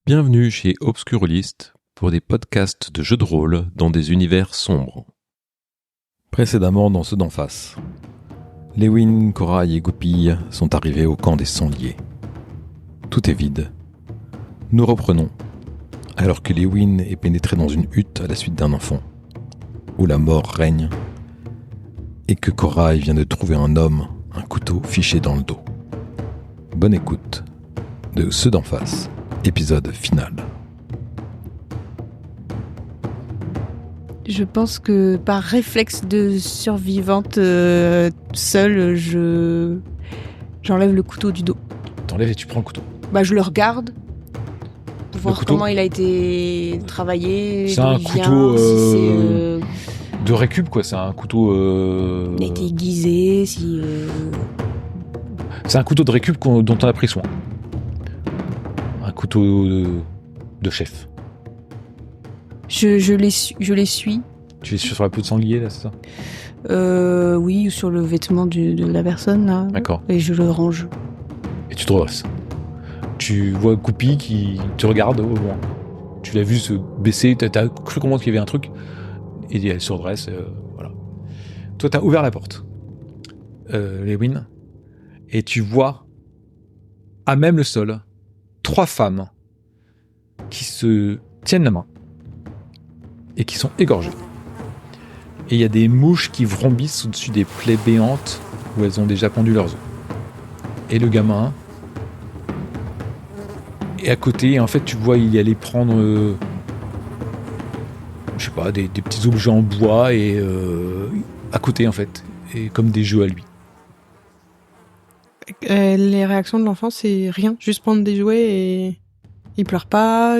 Bienvenue chez Obscurlist pour des podcasts de jeux de rôle dans des univers sombres. Précédemment dans ceux d'en face. Lewin, Corail et Goupille sont arrivés au camp des Sangliers. Tout est vide. Nous reprenons, alors que Lewin est pénétré dans une hutte à la suite d'un enfant, où la mort règne, et que Corail vient de trouver un homme, un couteau fiché dans le dos. Bonne écoute de ceux d'en face, épisode final. Je pense que par réflexe de survivante seule, j'enlève le couteau du dos. T'enlèves et tu prends le couteau. Je le regarde pour voir comment il a été travaillé. C'est un couteau de récup, quoi. C'est un couteau. Il a été aiguisé, C'est un couteau de récup dont on a pris soin. Un couteau de chef. Je les suis. Tu es sur la peau de sanglier, là, c'est ça ? Oui, ou sur le vêtement de la personne, là. D'accord. Et je le range. Et tu te redresses. Tu vois Goupille qui te regarde au loin. Tu l'as vu se baisser, t'as cru comprendre qu'il y avait un truc, et elle se redresse, voilà. Toi, t'as ouvert la porte, Lewin, et tu vois, à même le sol, 3 femmes qui se tiennent la main et qui sont égorgées. Et il y a des mouches qui vrombissent au-dessus des plaies béantes où elles ont déjà pondu leurs œufs. Et le gamin est à côté, et en fait tu vois il y aller prendre je sais pas, des petits objets en bois et à côté en fait, et comme des jeux à lui. Les réactions de l'enfant, c'est rien, juste prendre des jouets et il pleure pas.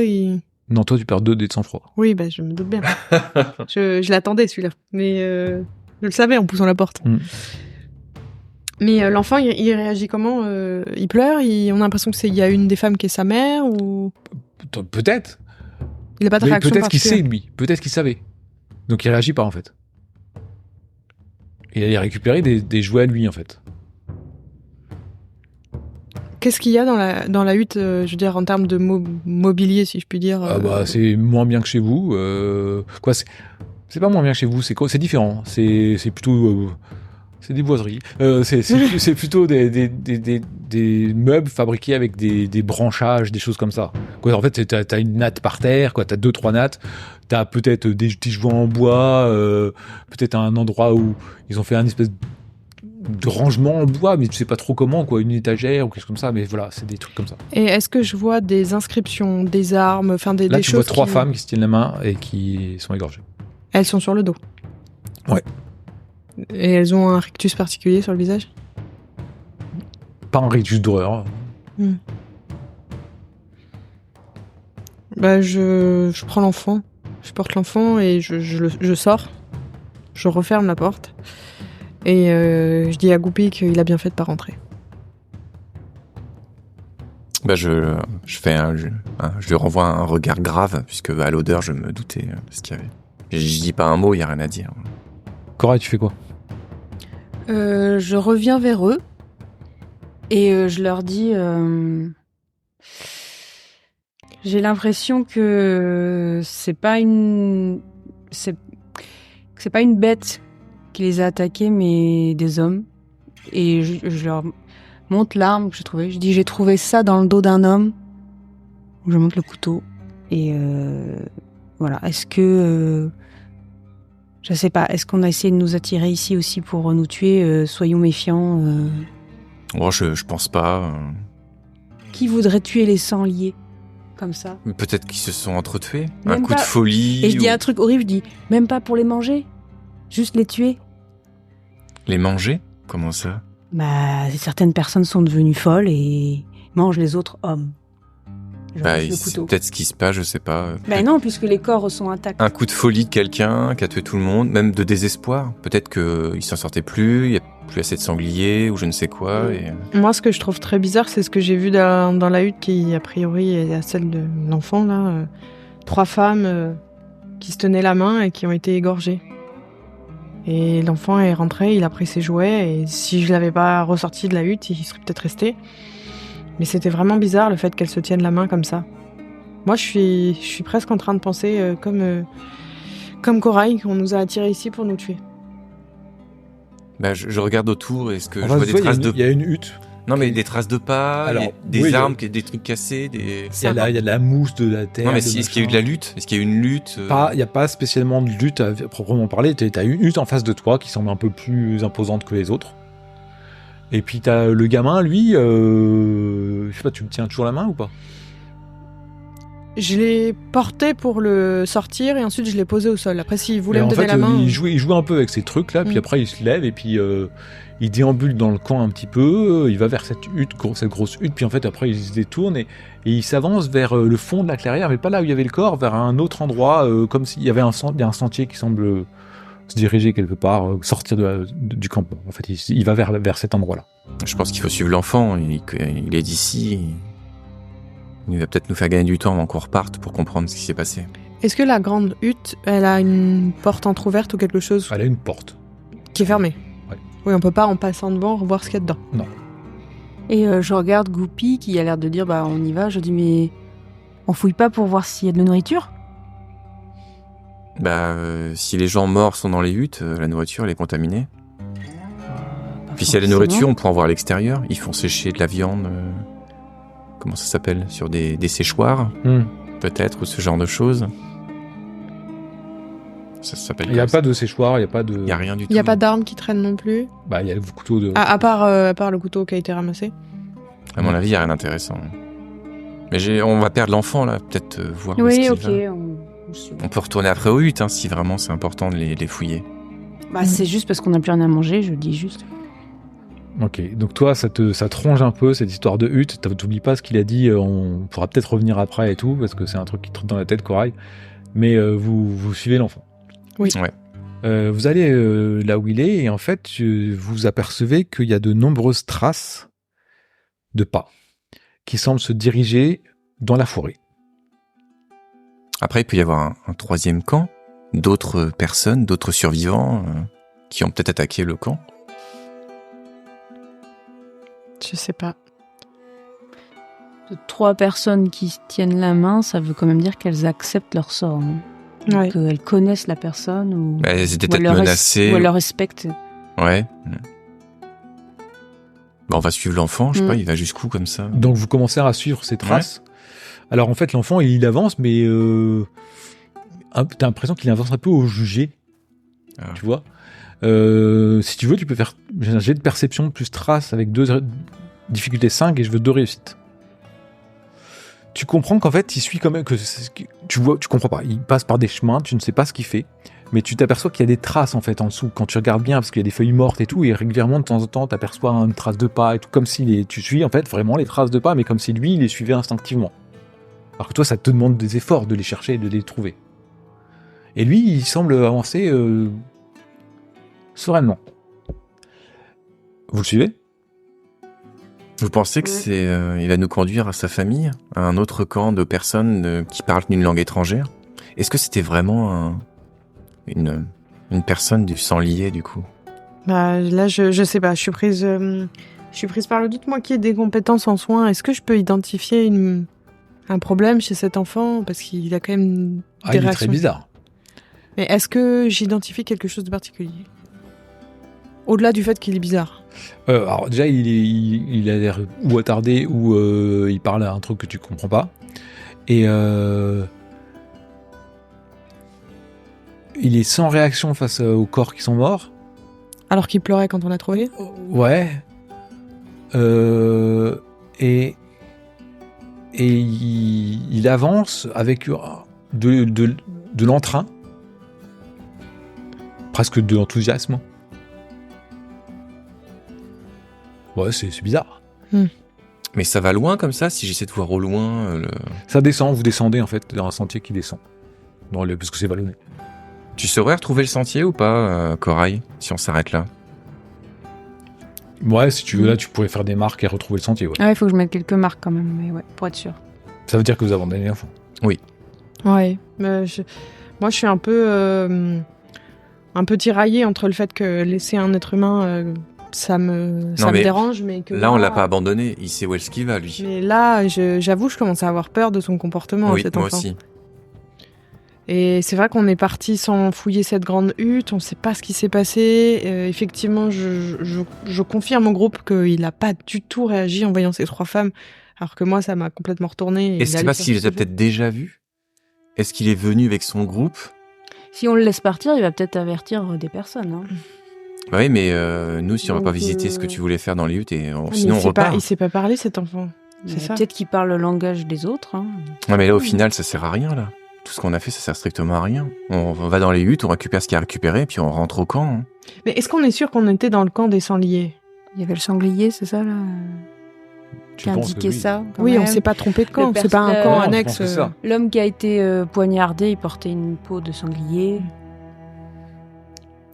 Non, toi tu perds 2 dés de sang-froid. Oui, je me doute bien. je l'attendais celui-là, mais je le savais en poussant la porte. Mais l'enfant, il réagit comment ? Il pleure, on a l'impression qu'il y a une des femmes qui est sa mère ou... Peut-être. Il n'a pas de mais réaction peut-être qu'il particulière. sait, lui. Peut-être qu'il savait. Donc il réagit pas, en fait. Il allait récupérer des jouets à lui, en fait. Qu'est-ce qu'il y a dans la hutte, je veux dire, en termes de mobilier, si je puis dire C'est moins bien que chez vous. C'est pas moins bien que chez vous, c'est différent. C'est plutôt... c'est des boiseries. C'est plutôt des meubles fabriqués avec des branchages, des choses comme ça. Quoi, en fait, t'as une natte par terre, quoi, t'as 2-3 nattes, t'as peut-être des petits jouets en bois, peut-être un endroit où ils ont fait un espèce de rangement en bois, mais tu sais pas trop comment, quoi, une étagère ou quelque chose comme ça, mais voilà, c'est des trucs comme ça. Et est-ce que je vois des inscriptions, des armes, enfin des choses... Là, tu vois 3 femmes qui se tiennent la main et qui sont égorgées. Elles sont sur le dos. Ouais. Et elles ont un rictus particulier sur le visage ? Pas un rictus d'horreur. Je prends l'enfant, je porte l'enfant et je sors. Je referme la porte. Et je dis à Goupille qu'il a bien fait de pas rentrer. Je lui renvoie un regard grave, puisque à l'odeur, je me doutais de ce qu'il y avait. Je dis pas un mot, il n'y a rien à dire. Corail, tu fais quoi ? Je reviens vers eux et je leur dis j'ai l'impression que c'est pas une bête qui les a attaqués, mais des hommes. Et je leur montre l'arme que j'ai trouvée. Je dis j'ai trouvé ça dans le dos d'un homme. Je montre le couteau et voilà. Est-ce que je sais pas, est-ce qu'on a essayé de nous attirer ici aussi pour nous tuer ? Soyons méfiants. Oh, je pense pas. Qui voudrait tuer les sangliers comme ça ? Peut-être qu'ils se sont entretués. Même un coup pas. de folie. Et je dis un truc horrible, je dis même pas pour les manger, juste les tuer. Les manger ? Comment ça ? Certaines personnes sont devenues folles et mangent les autres hommes. C'est peut-être ce qui se passe, je sais pas. Non, puisque les corps sont intacts. Un coup de folie de quelqu'un qui a tué tout le monde, même de désespoir. Peut-être qu'il s'en sortait plus, il n'y a plus assez de sangliers ou je ne sais quoi. Et... Moi, ce que je trouve très bizarre, c'est ce que j'ai vu dans la hutte qui, a priori, est celle de l'enfant, là. 3 femmes qui se tenaient la main et qui ont été égorgées. Et l'enfant est rentré, il a pris ses jouets, et si je l'avais pas ressorti de la hutte, il serait peut-être resté. Mais c'était vraiment bizarre le fait qu'elles se tiennent la main comme ça. Moi, je suis presque en train de penser comme Corail, qu'on nous a attirés ici pour nous tuer. Bah, je regarde autour, est-ce que En je vois face, des traces il y a une hutte. Non, mais des traces de pas, Alors, des oui, armes, des trucs cassés, des... Il y a de la mousse, de la terre. Non, mais de est-ce qu'il y a eu de machin. la lutte? Est-ce qu'il y a eu une lutte Il n'y a pas spécialement de lutte à proprement parler. T'as une hutte en face de toi qui semble un peu plus imposante que les autres. Et puis t'as le gamin, lui, je sais pas, tu me tiens toujours la main ou pas? Je l'ai porté pour le sortir et ensuite je l'ai posé au sol. Après, s'il voulait Et me en donner fait, la main... il joue un peu avec ces trucs-là, puis après il se lève et puis il déambule dans le camp un petit peu, il va vers cette hutte, cette grosse hutte, puis en fait après il se détourne et il s'avance vers le fond de la clairière, mais pas là où il y avait le corps, vers un autre endroit, comme s'il y avait un sentier qui semble se diriger quelque part, sortir du campement. En fait, il va vers cet endroit-là. Je pense qu'il faut suivre l'enfant, il est d'ici, il va peut-être nous faire gagner du temps avant qu'on reparte pour comprendre ce qui s'est passé. Est-ce que la grande hutte, elle a une porte entrouverte ou quelque chose Elle a une porte. qui est fermée? Ouais. Oui, on peut pas en passant devant voir ce qu'il y a dedans. Non. Et je regarde Goupy qui a l'air de dire bah on y va. Je dis mais on fouille pas pour voir s'il y a de la nourriture? Bah, si les gens morts sont dans les huttes, la nourriture elle est contaminée. Puis s'il y a de la nourriture, on pourra en voir à l'extérieur. Ils font sécher de la viande, comment ça s'appelle? Sur des séchoirs, peut-être, ou ce genre de choses. Ça s'appelle Il n'y a comme ça. pas de séchoir, il n'y a pas de... Il y a rien du tout. Il n'y a pas d'armes qui traînent non plus. Bah, il y a le couteau de... À part le couteau qui a été ramassé. À mon avis, il y a rien d'intéressant. Mais on va perdre l'enfant là, peut-être voir où est-ce Oui, qu'il ok. va. On peut retourner après aux huttes, si vraiment c'est important de les fouiller. Bah c'est juste parce qu'on n'a plus rien à manger. Je dis juste. Ok, donc toi, ça te ronge un peu, cette histoire de hutte. T'oublies pas ce qu'il a dit, on pourra peut-être revenir après et tout, parce que c'est un truc qui te trotte dans la tête, Corail. Mais vous suivez l'enfant. Oui. Ouais. Vous allez là où il est, et en fait, vous apercevez qu'il y a de nombreuses traces de pas qui semblent se diriger dans la forêt. Après, il peut y avoir un troisième camp, d'autres personnes, d'autres survivants qui ont peut-être attaqué le camp. Je sais pas. De 3 personnes qui se tiennent la main, ça veut quand même dire qu'elles acceptent leur sort. Hein. Ouais. Qu'elles connaissent la personne ou, Elles étaient ou elles peut-être le menacées. ou elles le respectent. Ouais. Bon, on va suivre l'enfant, je sais pas, il va jusqu'où comme ça. Donc vous commencez à suivre ces traces. Alors en fait, l'enfant, il avance, mais t'as l'impression qu'il avance un peu au jugé. Ah. Tu vois. Si tu veux, tu peux faire un jet de perception plus trace avec 2 difficulté 5 et je veux 2 réussites. Tu comprends qu'en fait, il suit quand même tu comprends pas. Il passe par des chemins, tu ne sais pas ce qu'il fait, mais tu t'aperçois qu'il y a des traces en fait en dessous. Quand tu regardes bien, parce qu'il y a des feuilles mortes et tout, et régulièrement de temps en temps, t'aperçois une trace de pas et tout, comme si tu suis en fait vraiment les traces de pas, mais comme si lui, il les suivait instinctivement. Alors que toi, ça te demande des efforts de les chercher et de les trouver. Et lui, il semble avancer sereinement. Vous le suivez ? Vous pensez que il va nous conduire à sa famille, à un autre camp de personnes qui parlent une langue étrangère? Est-ce que c'était vraiment une personne du sang lié du coup? Bah là, je sais pas. Je suis prise par le doute. Moi qui ai des compétences en soins, est-ce que je peux identifier un problème chez cet enfant parce qu'il a quand même des il est réactions. très bizarre. Mais est-ce que j'identifie quelque chose de particulier? Au-delà du fait qu'il est bizarre. Alors déjà, il a l'air ou attardé ou il parle à un truc que tu comprends pas. Et il est sans réaction face aux corps qui sont morts. Alors qu'il pleurait quand on l'a trouvé? Ouais. Et il avance avec de l'entrain. Presque de l'enthousiasme. Ouais, c'est bizarre. Mais ça va loin comme ça, si j'essaie de voir au loin Ça descend, vous descendez en fait dans un sentier qui descend. Parce que c'est vallonné. Tu saurais retrouver le sentier ou pas, Corail, si on s'arrête là? Ouais, si tu veux, là, tu pourrais faire des marques et retrouver le sentier, ouais. Ah ouais, il faut que je mette quelques marques quand même, mais ouais, pour être sûr. Ça veut dire que vous abandonnez l'enfant. Ouais. Moi, je suis un peu tiraillée entre le fait que laisser un être humain ça me mais dérange, mais que Là, on l'a pas abandonné. Il sait où est-ce qu'il va, lui. Mais là, j'avoue, je commence à avoir peur de son comportement, Oui, cet moi enfant. aussi. Et c'est vrai qu'on est parti sans fouiller cette grande hutte, on ne sait pas ce qui s'est passé. Effectivement, je confirme au groupe qu'il n'a pas du tout réagi en voyant ces 3 femmes, alors que moi, ça m'a complètement retourné. Est-ce que c'est parce qu'il les a peut-être déjà vus? Est-ce qu'il est venu avec son groupe? Si on le laisse partir, il va peut-être avertir des personnes. Hein. Bah oui, mais nous, si on va Donc, pas visiter ce que tu voulais faire dans les huttes, Mais sinon on repart. il sait pas parler, cet enfant. Mais C'est ça. peut-être qu'il parle le langage des autres. Hein. Ouais, mais là, au final, ça sert à rien, là. Tout ce qu'on a fait, ça sert strictement à rien. On va dans les huttes, on récupère ce qu'il y a à récupérer, puis on rentre au camp. Hein. Mais est-ce qu'on est sûr qu'on était dans le camp des sangliers? Il y avait le sanglier, c'est ça, là Tu qui penses indiquait que oui. ça. quand Oui, on même. s'est pas trompé de camp. Le C'est pas un personnage- camp Non, je annexe. pense que c'est ça. L'homme qui a été poignardé, il portait une peau de sanglier.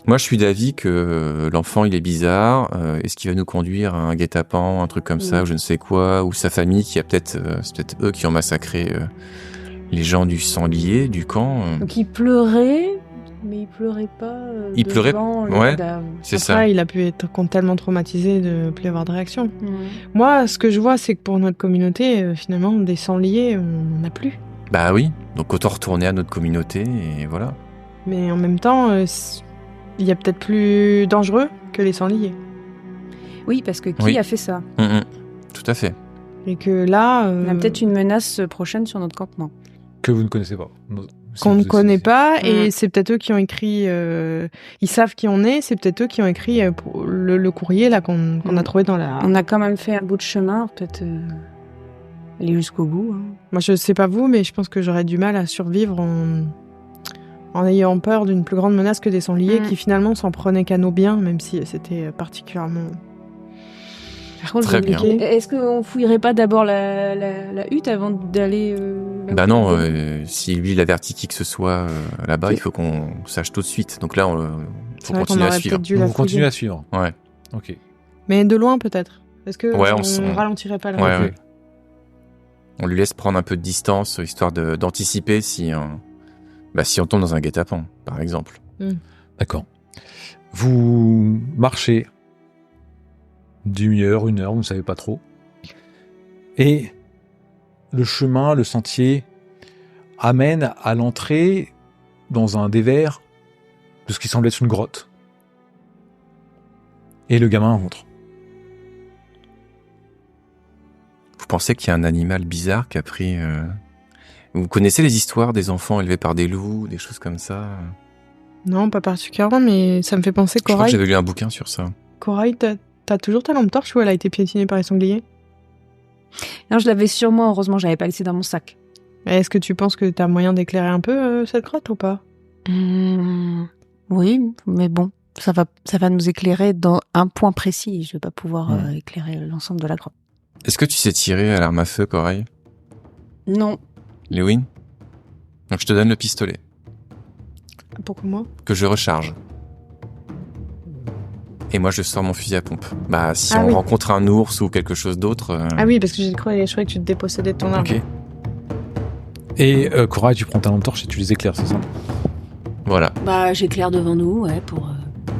Moi, je suis d'avis que l'enfant, il est bizarre. Est-ce qu'il va nous conduire à un guet-apens, un truc comme ça, ou je ne sais quoi, ou sa famille qui a peut-être... c'est peut-être eux qui ont massacré les gens du sanglier, du camp. Donc il pleurait, mais il pleurait pas. Il pleurait, devant le ouais. cadavre. C'est Après, ça. il a pu être tellement traumatisé de plus avoir de réaction. Mm. Moi, ce que je vois, c'est que pour notre communauté, finalement, des sangliers, on n'en a plus. Bah oui, donc autant retourner à notre communauté, et voilà. Mais en même temps, il y a peut-être plus dangereux que les sangliers. Oui, parce que qui Oui. a fait ça Tout à fait. Et que là, On a peut-être une menace prochaine sur notre campement. Que vous ne connaissez pas. qu'on ne connaît pas, et Mm. c'est peut-être eux qui ont écrit. Ils savent qui on est, c'est peut-être eux qui ont écrit le courrier là qu'on a trouvé dans la. On a quand même fait un bout de chemin, peut-être aller jusqu'au bout. Hein. Moi, je sais pas vous, mais je pense que j'aurais du mal à survivre en ayant peur d'une plus grande menace que des sangliers qui finalement s'en prenaient qu'à nos biens, même si c'était particulièrement. Par contre, Très bien. Est-ce qu'on fouillerait pas d'abord la hutte avant d'aller Bah non, si lui il avertit qui que ce soit là-bas, il faut qu'on sache tout de suite. Donc là, C'est faut vrai qu'on continuer à aurait suivre. peut-être dû la Vous continuez fouiller. à suivre. Ouais. Ok. Mais de loin peut-être. Est-ce que Ouais, on ralentirait pas la Ouais, Ok. ouais. On lui laisse prendre un peu de distance, histoire d'anticiper si on tombe dans un guet-apens, par exemple. D'accord. Vous marchez demi-heure, 1 heure, vous ne savez pas trop. Et le chemin, le sentier, amène à l'entrée dans un dévers de ce qui semble être une grotte. Et le gamin rentre. Vous pensez qu'il y a un animal bizarre qui a pris... Vous connaissez les histoires des enfants élevés par des loups, des choses comme ça? Non, pas particulièrement, mais ça me fait penser Je crois que Corail. j'avais lu un bouquin sur ça. Corail, t'as toujours ta lampe torche ou elle a été piétinée par les sangliers? Non, je l'avais sur moi, heureusement, je l'avais pas laissé dans mon sac. Est-ce que tu penses que t'as moyen d'éclairer un peu cette grotte ou pas? Oui, mais bon, ça va nous éclairer dans un point précis. Je vais pas pouvoir éclairer l'ensemble de la grotte. Est-ce que tu sais tirer à l'arme à feu, Corail? Non. Lewin? Donc je te donne le pistolet, Pourquoi moi? que je recharge. Et moi je sors mon fusil à pompe. Bah si Ah on oui. rencontre un ours ou quelque chose d'autre... Ah oui, parce que je croyais que tu te dépossédais de ton arme. Ok. Et Corail, tu prends ta lampe torche et tu les éclaires, c'est ça? Voilà. Bah, j'éclaire devant nous, ouais, pour...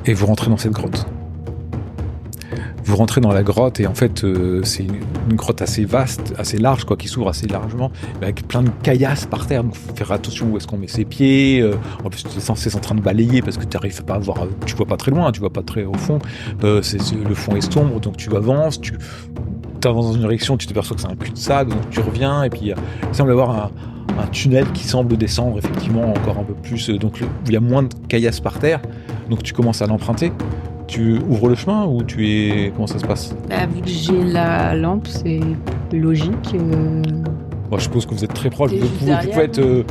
Et vous rentrez dans cette grotte. Vous rentrez dans la grotte et en fait c'est une grotte assez vaste, assez large quoi, qui s'ouvre assez largement, mais avec plein de caillasses par terre. Donc faut faire attention où est-ce qu'on met ses pieds. En plus tu es censé être en train de balayer parce que tu arrives pas à voir, tu vois pas très loin, tu vois pas très au fond. Le fond est sombre donc tu avances, tu avances dans une direction, tu t'aperçois que c'est un cul-de-sac, donc tu reviens et puis il semble y avoir un tunnel qui semble descendre effectivement encore un peu plus, donc où il y a moins de caillasses par terre. Donc tu commences à l'emprunter. Tu ouvres le chemin ou comment ça se passe? Bah, vu que j'ai la lampe, c'est logique. Bon, je suppose que vous êtes très proche. T'es Vous juste pouvez derrière, être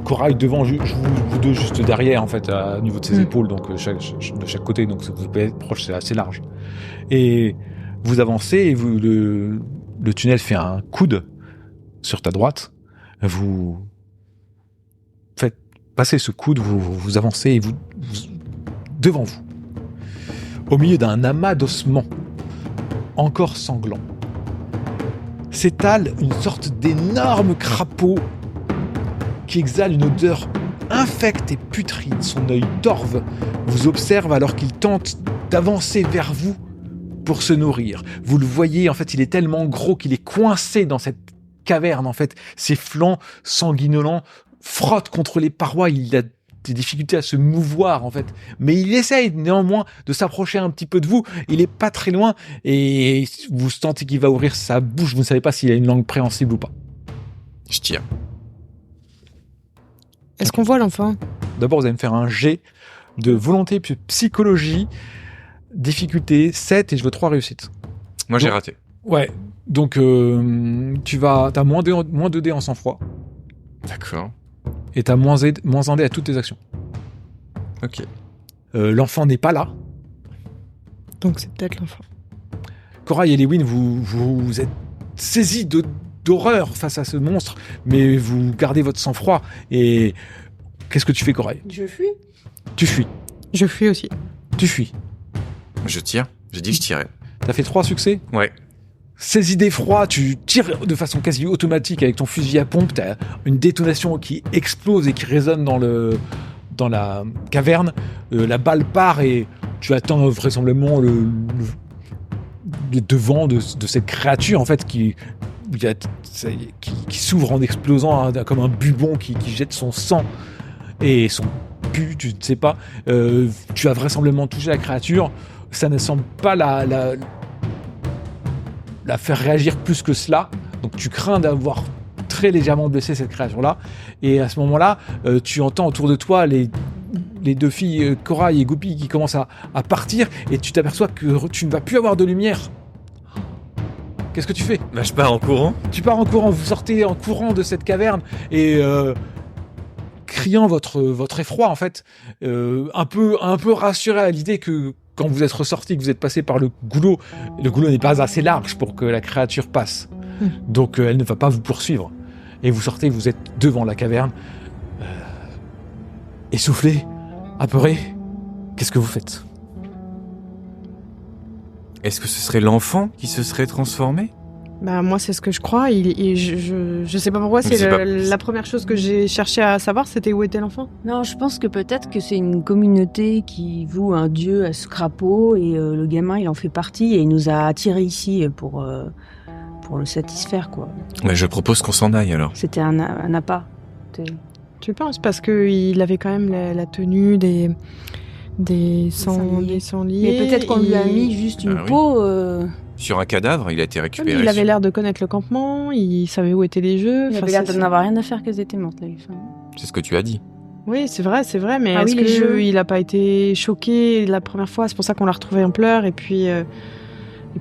Corail devant, vous deux juste derrière en fait, au niveau de ses épaules, donc de chaque côté. Donc vous pouvez être proche, c'est assez large. Et vous avancez et le tunnel fait un coude sur ta droite. Vous faites passer ce coude, vous avancez et vous devant vous, au milieu d'un amas d'ossements encore sanglants, s'étale une sorte d'énorme crapaud qui exhale une odeur infecte et putride. Son œil torve vous observe alors qu'il tente d'avancer vers vous pour se nourrir. Vous le voyez, en fait, il est tellement gros qu'il est coincé dans cette caverne, en fait. Ses flancs sanguinolents frottent contre les parois, il a des difficultés à se mouvoir, en fait. Mais il essaye néanmoins de s'approcher un petit peu de vous. Il est pas très loin et vous sentez qu'il va ouvrir sa bouche. Vous ne savez pas s'il a une langue préhensible ou pas. Je tire. Est-ce qu'on voit l'enfant ? D'abord, vous allez me faire un jet de volonté puis psychologie, difficulté 7 et je veux 3 réussites. Moi, j'ai Donc, raté. Ouais, donc t'as moins 2 dés en sang-froid D'accord. et t'as moins 1 dé à toutes tes actions. Ok. L'enfant n'est pas là. Donc c'est peut-être l'enfant. Corail et Lewin, vous êtes saisis d'horreur face à ce monstre, mais vous gardez votre sang-froid. Et qu'est-ce que tu fais, Corail ? Je fuis. Tu fuis. Je fuis aussi. Tu fuis. Je tire. J'ai dit que je tirais. T'as fait 3 succès ? Ouais. Saisi d'effroi, tu tires de façon quasi automatique avec ton fusil à pompe. T'as une détonation qui explose et qui résonne dans la caverne. La balle part et tu attends vraisemblablement le devant de cette créature en fait qui s'ouvre en explosant comme un bubon qui jette son sang et son pu, tu ne sais pas. Tu as vraisemblablement touché la créature. Ça ne semble pas la faire réagir plus que cela. Donc tu crains d'avoir très légèrement blessé cette créature-là. Et à ce moment-là, tu entends autour de toi les 2 filles, Corail et Goupy, qui commencent à partir. Et tu t'aperçois que tu ne vas plus avoir de lumière. Qu'est-ce que tu fais ? Bah, je pars en courant. Tu pars en courant, vous sortez en courant de cette caverne et criant votre effroi en fait, un peu rassuré à l'idée que quand vous êtes ressorti, que vous êtes passé par le goulot n'est pas assez large pour que la créature passe. Donc elle ne va pas vous poursuivre. Et vous sortez, vous êtes devant la caverne, essoufflé, apeuré. Qu'est-ce que vous faites ? Est-ce que ce serait l'enfant qui se serait transformé ? Bah moi c'est ce que je crois. Je sais pas pourquoi. La première chose que j'ai cherché à savoir, c'était où était l'enfant. Non, je pense que peut-être que c'est une communauté qui voue un dieu à ce crapaud et le gamin il en fait partie et il nous a attirés ici pour le satisfaire quoi. Mais je propose qu'on s'en aille alors. C'était un appât. Tu penses parce que il avait quand même la tenue des sangliers. Mais peut-être qu'on lui a mis juste une peau. Sur un cadavre, il a été récupéré. Il avait l'air de connaître le campement, il savait où étaient les jeux. Il avait l'air de n'avoir rien à faire qu'elles étaient mortes, les femmes. C'est ce que tu as dit. Oui, c'est vrai, mais est-ce qu'il n'a pas été choqué la première fois ? C'est pour ça qu'on l'a retrouvé en pleurs, et puis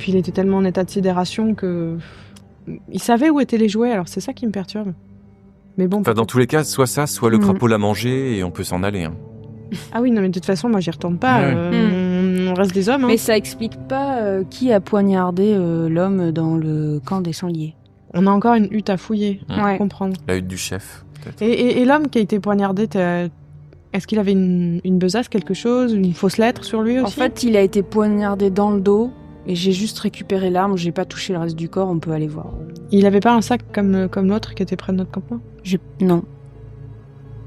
il était tellement en état de sidération que il savait où étaient les jouets, alors c'est ça qui me perturbe. Mais bon. Enfin, dans tous les cas, soit ça, soit le crapaud l'a mangé et on peut s'en aller. Hein. Ah oui, non, mais de toute façon, moi, j'y retourne pas. On reste des hommes. Hein. Mais ça explique pas qui a poignardé l'homme dans le camp des sangliers. On a encore une hutte à fouiller, pour comprendre. La hutte du chef, peut-être. Et l'homme qui a été poignardé, est-ce qu'il avait une besace, quelque chose, une fausse lettre sur lui aussi ? En fait, il a été poignardé dans le dos et j'ai juste récupéré l'arme, j'ai pas touché le reste du corps, on peut aller voir. Il avait pas un sac comme l'autre qui était près de notre campement ? Non.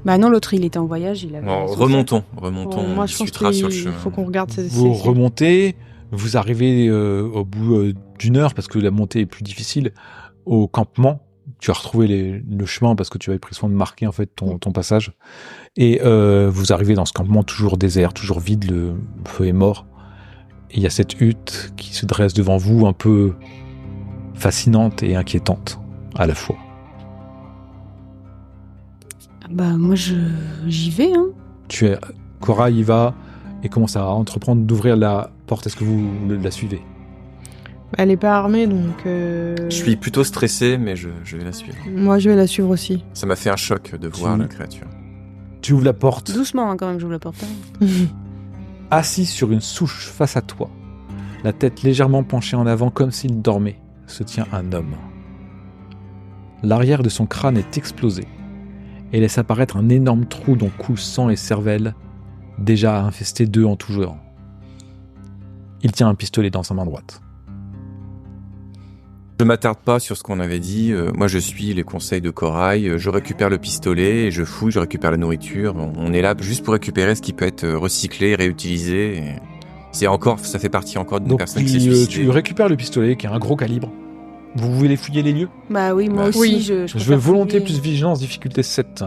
Bah non, l'autre il était en voyage, il avait... Remontons, moi, on discutera sur le chemin. Il faut qu'on regarde ces... Vous remontez, vous arrivez au bout d'1 heure, parce que la montée est plus difficile, au campement. Tu as retrouvé le chemin parce que tu avais pris soin de marquer en fait ton passage. Et vous arrivez dans ce campement toujours désert, toujours vide, le feu est mort. Et il y a cette hutte qui se dresse devant vous, un peu fascinante et inquiétante à la fois. Bah moi j'y vais hein. Corail y va et commence à entreprendre d'ouvrir la porte. Est-ce que vous la suivez ? Elle est pas armée donc... Je suis plutôt stressé mais je vais la suivre. Moi je vais la suivre aussi. Ça m'a fait un choc de voir la créature. Tu ouvres la porte. Doucement hein, quand même j'ouvre la porte. Assis sur une souche face à toi, la tête légèrement penchée en avant comme s'il dormait, se tient un homme. L'arrière de son crâne est explosé et laisse apparaître un énorme trou dont coule sang et cervelle, déjà infesté d'œufs en tout genre. Il tient un pistolet dans sa main droite. Je m'attarde pas sur ce qu'on avait dit. Moi, je suis les conseils de Corail. Je récupère le pistolet, et je fouille, je récupère la nourriture. On est là juste pour récupérer ce qui peut être recyclé, réutilisé. Ça fait partie encore d'une Donc personne qui s'est suicidée. tu récupères le pistolet qui est un gros calibre. Vous voulez fouiller les lieux ? Bah oui, moi aussi, Oui. je Je veux préfère volonté fouiller. plus vigilance, difficulté 7.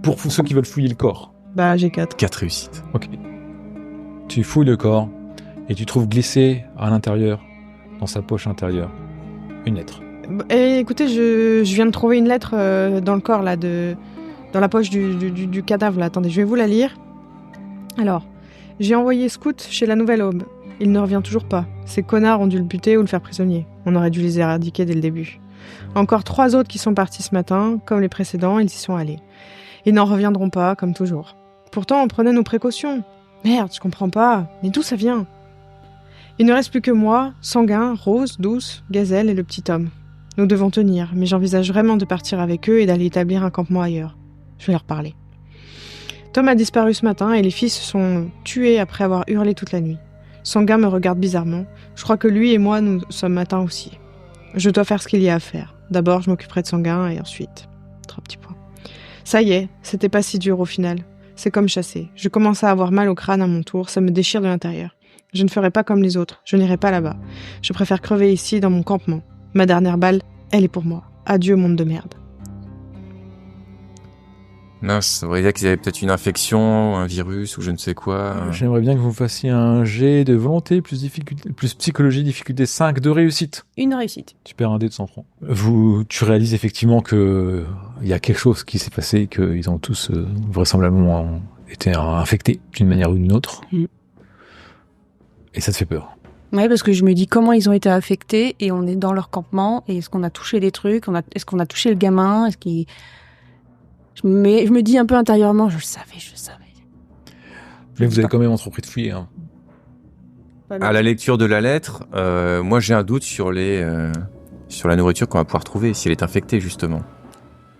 Pour ceux qui veulent fouiller le corps. Bah, j'ai 4. 4 réussites. Ok. Tu fouilles le corps et tu trouves glissé à l'intérieur, dans sa poche intérieure, une lettre. Écoutez, je viens de trouver une lettre dans le corps, là, dans la poche du cadavre, là. Attendez, je vais vous la lire. Alors, j'ai envoyé Scout chez la Nouvelle Aube. Il ne revient toujours pas. Ces connards ont dû le buter ou le faire prisonnier. On aurait dû les éradiquer dès le début. Encore 3 autres qui sont partis ce matin. Comme les précédents, ils y sont allés. Ils n'en reviendront pas, comme toujours. Pourtant, on prenait nos précautions. Merde, je comprends pas. Mais d'où ça vient ? Il ne reste plus que moi, Sanguin, Rose, Douce, Gazelle et le petit homme. Nous devons tenir, mais j'envisage vraiment de partir avec eux et d'aller établir un campement ailleurs. Je vais leur parler. Tom a disparu ce matin et les filles se sont tuées après avoir hurlé toute la nuit. Sanguin me regarde bizarrement. Je crois que lui et moi, nous sommes atteints aussi. Je dois faire ce qu'il y a à faire. D'abord, je m'occuperai de Sanguin et ensuite... 3 petits points. Ça y est, c'était pas si dur au final. C'est comme chasser. Je commence à avoir mal au crâne à mon tour, ça me déchire de l'intérieur. Je ne ferai pas comme les autres, je n'irai pas là-bas. Je préfère crever ici, dans mon campement. Ma dernière balle, elle est pour moi. Adieu, monde de merde. Mince, ça voudrait dire qu'ils avaient peut-être une infection, un virus ou je ne sais quoi. J'aimerais bien que vous fassiez un jet de volonté plus psychologie, difficulté 5 de réussite. Une réussite. Tu perds un dé de 100 francs. Tu réalises effectivement que il y a quelque chose qui s'est passé, qu'ils ont tous vraisemblablement été infectés d'une manière ou d'une autre. Mm. Et ça te fait peur. Ouais, parce que je me dis comment ils ont été affectés et on est dans leur campement et est-ce qu'on a touché des trucs, est-ce qu'on a touché le gamin, je me dis un peu intérieurement, je savais. Mais vous avez quand même entrepris de fouiller. Hein. À la lecture de la lettre, moi j'ai un doute sur la nourriture qu'on va pouvoir trouver, si elle est infectée justement.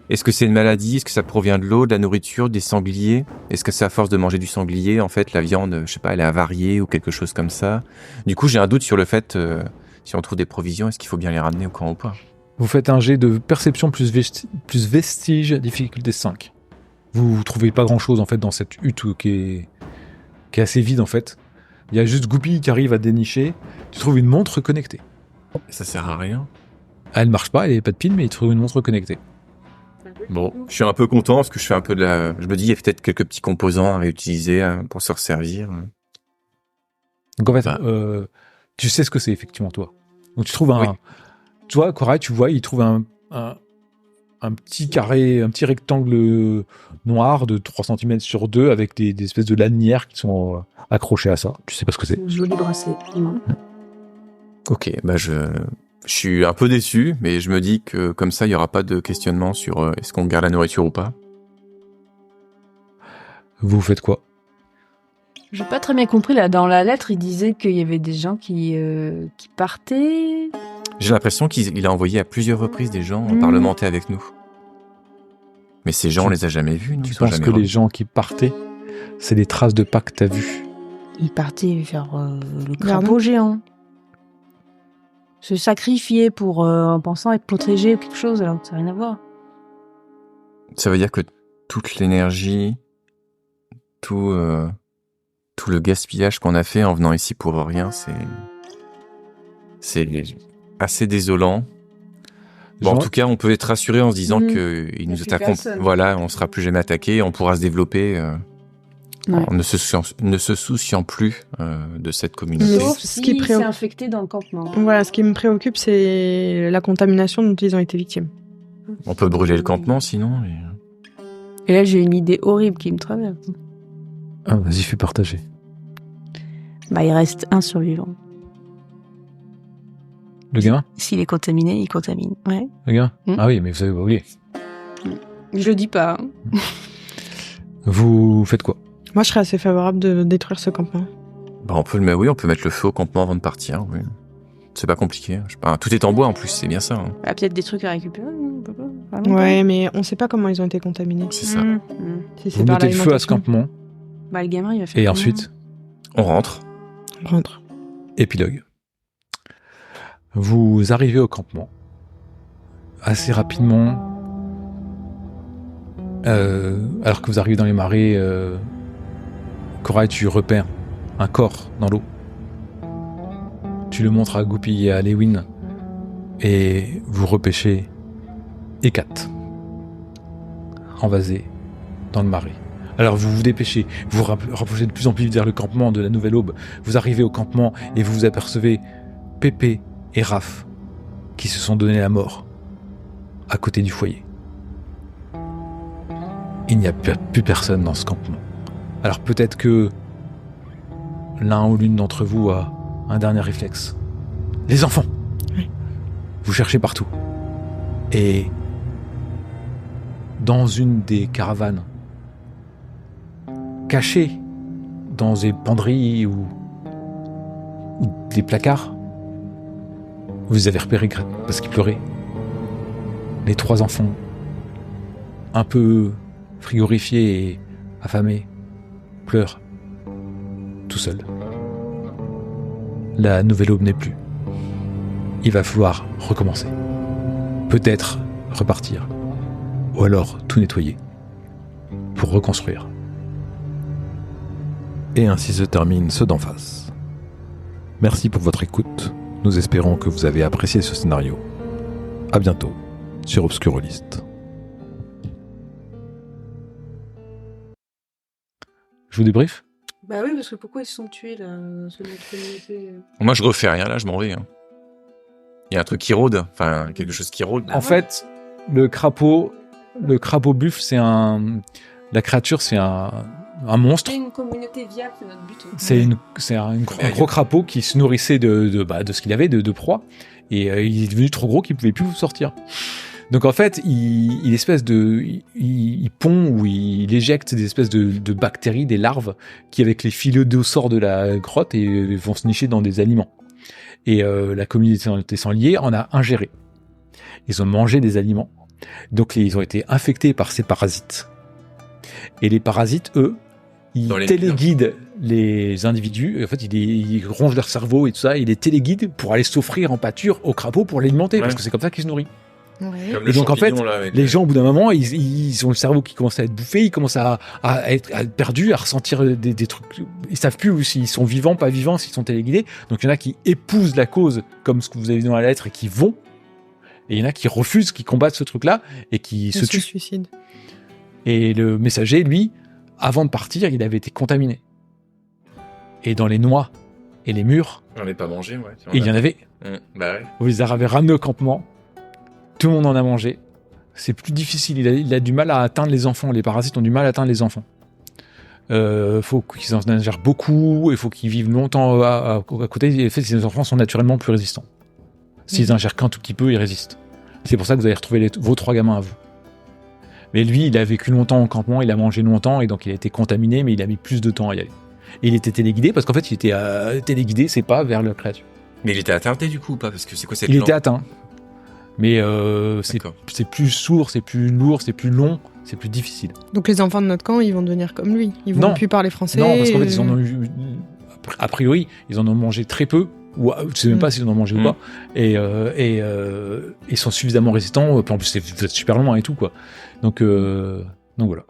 Est-ce que c'est une maladie ? Est-ce que ça provient de l'eau, de la nourriture, des sangliers ? Est-ce que c'est à force de manger du sanglier, en fait, la viande, je sais pas, elle est avariée ou quelque chose comme ça ? Du coup, j'ai un doute sur le fait, si on trouve des provisions, est-ce qu'il faut bien les ramener au camp ou pas ? Vous faites un jet de perception plus vestige, difficulté 5. Vous trouvez pas grand-chose en fait dans cette hutte qui est assez vide en fait. Il y a juste Goupil qui arrive à dénicher. Tu trouves une montre connectée. Ça sert à rien. Elle marche pas, elle n'a pas de pile, mais il trouve une montre connectée. Bon, je suis un peu content parce que je fais un peu je me dis, il y a peut-être quelques petits composants à réutiliser pour se resservir. Donc en fait, tu sais ce que c'est effectivement toi. Donc tu trouves un... Oui. Toi, Corail, tu vois, il trouve un petit carré, un petit rectangle noir de 3 cm sur 2 avec des espèces de lanières qui sont accrochées à ça. Tu sais pas ce que c'est. Joli bracelet. Ok, bah je suis un peu déçu, mais je me dis que comme ça, il n'y aura pas de questionnement sur est-ce qu'on garde la nourriture ou pas. Vous faites quoi ? J'ai pas très bien compris, là, dans la lettre, il disait qu'il y avait des gens qui partaient. J'ai l'impression qu'il a envoyé à plusieurs reprises des gens parlementer avec nous. Mais ces gens, on les a jamais vus, non ? Tu Ils sont penses jamais que les revenus. gens qui partaient, c'est des traces de pas que t'as vues. Il partait vers le crapaud géant. Se sacrifier en pensant être protégé ou quelque chose, alors que ça n'a rien à voir. Ça veut dire que toute l'énergie, tout le gaspillage qu'on a fait en venant ici pour rien, c'est assez désolant. Bon, en tout cas, on peut être rassuré en se disant qu'il nous attaqueront. Voilà, on sera plus jamais attaqué, on pourra se développer en ne se souciant plus de cette communauté. Sauf si c'est infecté dans le campement. Voilà, ce qui me préoccupe, c'est la contamination dont ils ont été victimes. On peut brûler le campement sinon. Et là, j'ai une idée horrible qui me traverse. Ah, vas-y, fais partager. Bah, il reste un survivant. Le gamin ? S'il est contaminé, il contamine. Ouais. Le gamin ? Ah oui, mais vous avez oublié. Je le dis pas. Hein. Vous faites quoi ? Moi, je serais assez favorable de détruire ce campement. Bah, on peut mettre le feu au campement avant de partir. Oui. C'est pas compliqué. Je sais pas, tout est en bois en plus, c'est bien ça. Hein. Bah, peut-être des trucs à récupérer. Ouais, mais on sait pas comment ils ont été contaminés. C'est ça. Si c'est Vous par mettez le feu à ce l'alimentation. campement. Bah, le gamin, il va faire. Et comment ? ensuite, On rentre. On rentre. épilogue. Vous arrivez au campement. Assez rapidement, alors que vous arrivez dans les marais, Corail, tu repères un corps dans l'eau. Tu le montres à Goupy et à Lewin. Et vous repêchez Hécate, envasée dans le marais. Alors vous vous dépêchez, vous vous rapprochez de plus en plus vite vers le campement de la Nouvelle Aube. Vous arrivez au campement et vous apercevez Pépé et Raph qui se sont donné la mort à côté du foyer. Il n'y a plus personne dans ce campement. Alors peut-être que l'un ou l'une d'entre vous a un dernier réflexe. Les enfants! Oui. Vous cherchez partout. Et dans une des caravanes, cachée dans des penderies ou des placards, vous avez repéré parce qu'ils pleuraient. Les 3 enfants, un peu frigorifiés et affamés, pleurent tout seuls. La Nouvelle Aube n'est plus. Il va falloir recommencer. Peut-être repartir. Ou alors tout nettoyer. Pour reconstruire. Et ainsi se termine Ceux d'en face. Merci pour votre écoute. Nous espérons que vous avez apprécié ce scénario. À bientôt sur Obscurolist. Je vous débrief ? Bah oui, parce que pourquoi ils se sont tués, là, ceux de notre communauté? Moi, je refais rien, là, je m'en vais. Hein. Il y a un truc qui rôde, enfin, quelque chose qui rôde. En fait, le crapaud buffle, c'est un... La créature, c'est un monstre. C'est une communauté viable, c'est notre but. C'est un gros crapaud qui se nourrissait de ce qu'il avait, de proie. Et il est devenu trop gros qu'il pouvait plus sortir. Donc en fait, il pond ou il éjecte des espèces de bactéries, des larves, qui avec les filets d'eau sortent de la grotte et vont se nicher dans des aliments. Et la communauté des sangliers en a ingéré. Ils ont mangé des aliments. Donc ils ont été infectés par ces parasites. Et les parasites, eux, ils téléguident les individus. En fait, ils rongent leur cerveau et tout ça. Ils les téléguident pour aller s'offrir en pâture au crapaud pour l'alimenter. Parce que c'est comme ça qu'ils se nourrissent. Ouais. Comme Et donc en fait, là, les gens au bout d'un moment, ils ont le cerveau qui commence à être bouffé, ils commencent à être perdus, à ressentir des trucs. Ils savent plus s'ils sont vivants, pas vivants, s'ils sont téléguidés. Donc il y en a qui épousent la cause, comme ce que vous avez vu dans la lettre, et qui vont. Et il y en a qui refusent, qui combattent ce truc-là et qui se tuent. Suicide. Et le messager, lui, avant de partir, il avait été contaminé. Et dans les noix et les murs, J'en ai pas mangé, ouais. il y en avait. Bah ouais. Vous les avez ramenés au campement. Tout le monde en a mangé. C'est plus difficile. Il a du mal à atteindre les enfants. Les parasites ont du mal à atteindre les enfants. Faut qu'ils en ingèrent beaucoup. Il faut qu'ils vivent longtemps à côté. Et en fait, ces enfants sont naturellement plus résistants. S'ils ingèrent qu'un tout petit peu, ils résistent. C'est pour ça que vous allez retrouver vos 3 gamins à vous. Mais lui, il a vécu longtemps au campement, il a mangé longtemps, et donc il a été contaminé, mais il a mis plus de temps à y aller. Et il était téléguidé, parce qu'en fait, il était téléguidé, c'est pas vers la créature. Mais il était attardé du coup ou pas? Parce que c'est quoi cette Il lampe? était atteint. Mais D'accord. c'est plus sourd, c'est plus lourd, c'est plus long, c'est plus difficile. Donc les enfants de notre camp, ils vont devenir comme lui. Ils vont Non. plus parler français. Non, parce qu'en fait, ils en ont eu, a priori, ils en ont mangé très peu, ou je sais même pas s'ils en ont mangé ou pas, et ils sont suffisamment résistants, en plus c'est super long et tout, quoi. Donc voilà.